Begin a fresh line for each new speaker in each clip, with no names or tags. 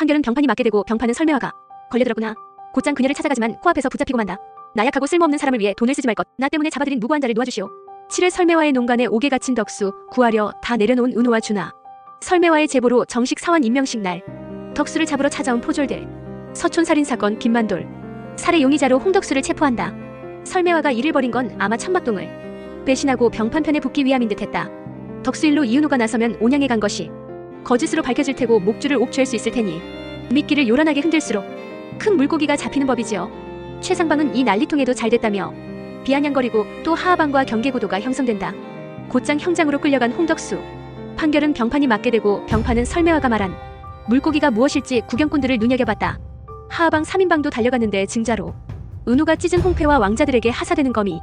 판결은 병판이 맞게 되고 병판은 설매화가 걸려들었구나. 곧장 그녀를 찾아가지만 코앞에서 붙잡히고 만다. 나약하고 쓸모없는 사람을 위해 돈을 쓰지 말 것. 나 때문에 잡아들인 무고한 자를 놓아주시오. 7회 설매화의 농간에 옥에 갇힌 덕수, 구하려 다 내려놓은 은호와 준하. 설매화의 제보로 정식 사원 임명식 날 덕수를 잡으러 찾아온 포졸들. 서촌살인사건 김만돌. 살해 용의자로 홍덕수를 체포한다. 설매화가 일을 벌인 건 아마 천막동을 배신하고 병판편에 붙기 위함인 듯했다. 덕수 일로 이은호가 나서면 온양에 간 것이 거짓으로 밝혀질 테고 목줄을 옥죄할 수 있을 테니 미끼를 요란하게 흔들수록 큰 물고기가 잡히는 법이지요. 최상방은 이 난리통에도 잘 됐다며 비아냥거리고 또 하하방과 경계구도가 형성된다. 곧장 형장으로 끌려간 홍덕수. 판결은 병판이 맞게 되고 병판은 설매화가 말한 물고기가 무엇일지 구경꾼들을 눈여겨봤다. 하하방 3인방도 달려갔는데 증자로 은호가 찢은 홍패와 왕자들에게 하사되는 검이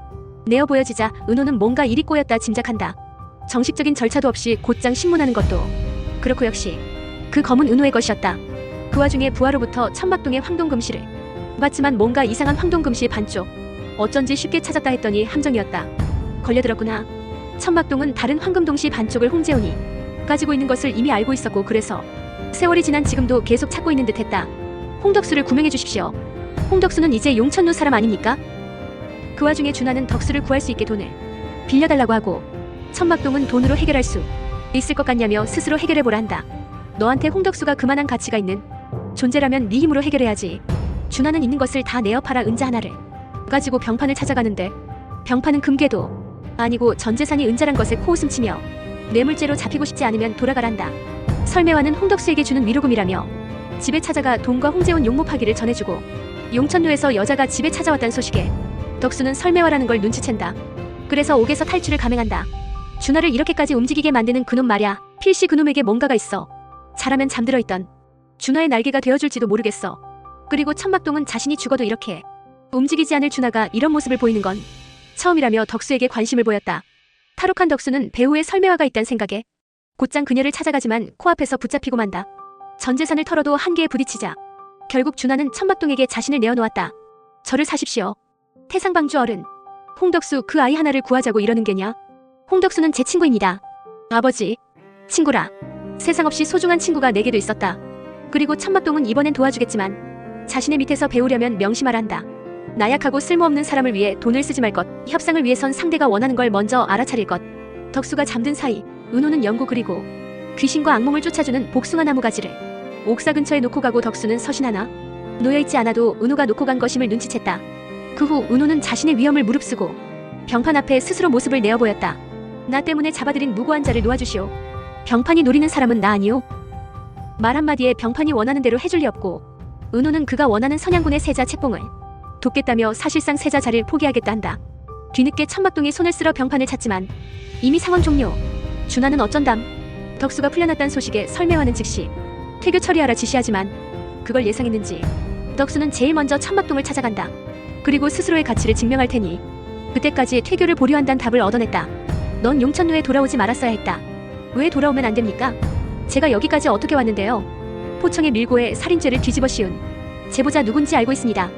내어 보여지자 은호는 뭔가 일이 꼬였다 짐작한다. 정식적인 절차도 없이 곧장 신문하는 것도 그렇고 역시 그 검은 은호의 것이었다. 그 와중에 부하로부터 천막동의 황동금시를 봤지만 뭔가 이상한 황동금시 반쪽. 어쩐지 쉽게 찾았다 했더니 함정이었다. 걸려들었구나. 천막동은 다른 황금동시 반쪽을 홍재훈이 가지고 있는 것을 이미 알고 있었고 그래서 세월이 지난 지금도 계속 찾고 있는 듯했다. 홍덕수를 구명해 주십시오. 홍덕수는 이제 용천루 사람 아닙니까? 그 와중에 준하는 덕수를 구할 수 있게 돈을 빌려달라고 하고 천막동은 돈으로 해결할 수 있을 것 같냐며 스스로 해결해보라 한다. 너한테 홍덕수가 그만한 가치가 있는 존재라면 네 힘으로 해결해야지. 준하는 있는 것을 다 내어 팔아 은자 하나를 가지고 병판을 찾아가는데 병판은 금괴도 아니고 전재산이 은자란 것에 코웃음치며 뇌물죄로 잡히고 싶지 않으면 돌아가란다. 설매화는 홍덕수에게 주는 위로금이라며 집에 찾아가 돈과 홍재훈 용모파기를 전해주고 용천루에서 여자가 집에 찾아왔다는 소식에 덕수는 설매화라는 걸 눈치챈다. 그래서 옥에서 탈출을 감행한다. 준하를 이렇게까지 움직이게 만드는 그놈 말야. 필시 그놈에게 뭔가가 있어. 잘하면 잠들어 있던 준하의 날개가 되어줄지도 모르겠어. 그리고 천막동은 자신이 죽어도 이렇게 움직이지 않을 준하가 이런 모습을 보이는 건 처음이라며 덕수에게 관심을 보였다. 탈옥한 덕수는 배후에 설매화가 있다는 생각에 곧장 그녀를 찾아가지만 코앞에서 붙잡히고 만다. 전 재산을 털어도 한계에 부딪히자 결국 준하는 천막동에게 자신을 내어놓았다. 저를 사십시오. 태상방주 어른. 홍덕수 그 아이 하나를 구하자고 이러는 게냐? 홍덕수는 제 친구입니다. 아버지. 친구라. 세상 없이 소중한 친구가 내게도 있었다. 그리고 천막동은 이번엔 도와주겠지만 자신의 밑에서 배우려면 명심하라 한다. 나약하고 쓸모없는 사람을 위해 돈을 쓰지 말 것. 협상을 위해선 상대가 원하는 걸 먼저 알아차릴 것. 덕수가 잠든 사이 은호는 영구 그리고 귀신과 악몽을 쫓아주는 복숭아 나무 가지를 옥사 근처에 놓고 가고 덕수는 서신 하나 놓여있지 않아도 은호가 놓고 간 것임을 눈치챘다. 그 후 은호는 자신의 위험을 무릅쓰고 병판 앞에 스스로 모습을 내어 보였다. 나 때문에 잡아들인 무고한 자를 놓아주시오. 병판이 노리는 사람은 나 아니오. 말 한마디에 병판이 원하는 대로 해줄 리 없고 은호는 그가 원하는 선양군의 세자 채뽕을 돕겠다며 사실상 세자 자리를 포기하겠다 한다. 뒤늦게 천막동이 손을 쓸어 병판을 찾지만 이미 상황 종료. 준하는 어쩐담. 덕수가 풀려났다는 소식에 설매화는 즉시 퇴교 처리하라 지시하지만 그걸 예상했는지 덕수는 제일 먼저 천막동을 찾아간다. 그리고 스스로의 가치를 증명할 테니 그때까지 퇴교를 보류한다는 답을 얻어냈다. 넌 용천루에 돌아오지 말았어야 했다. 왜 돌아오면 안 됩니까? 제가 여기까지 어떻게 왔는데요? 포청의 밀고에 살인죄를 뒤집어 씌운 제보자 누군지 알고 있습니다.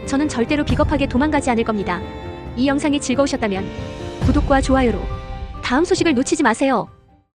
저는 절대로 비겁하게 도망가지 않을 겁니다. 이 영상이 즐거우셨다면 구독과 좋아요로 다음 소식을 놓치지 마세요.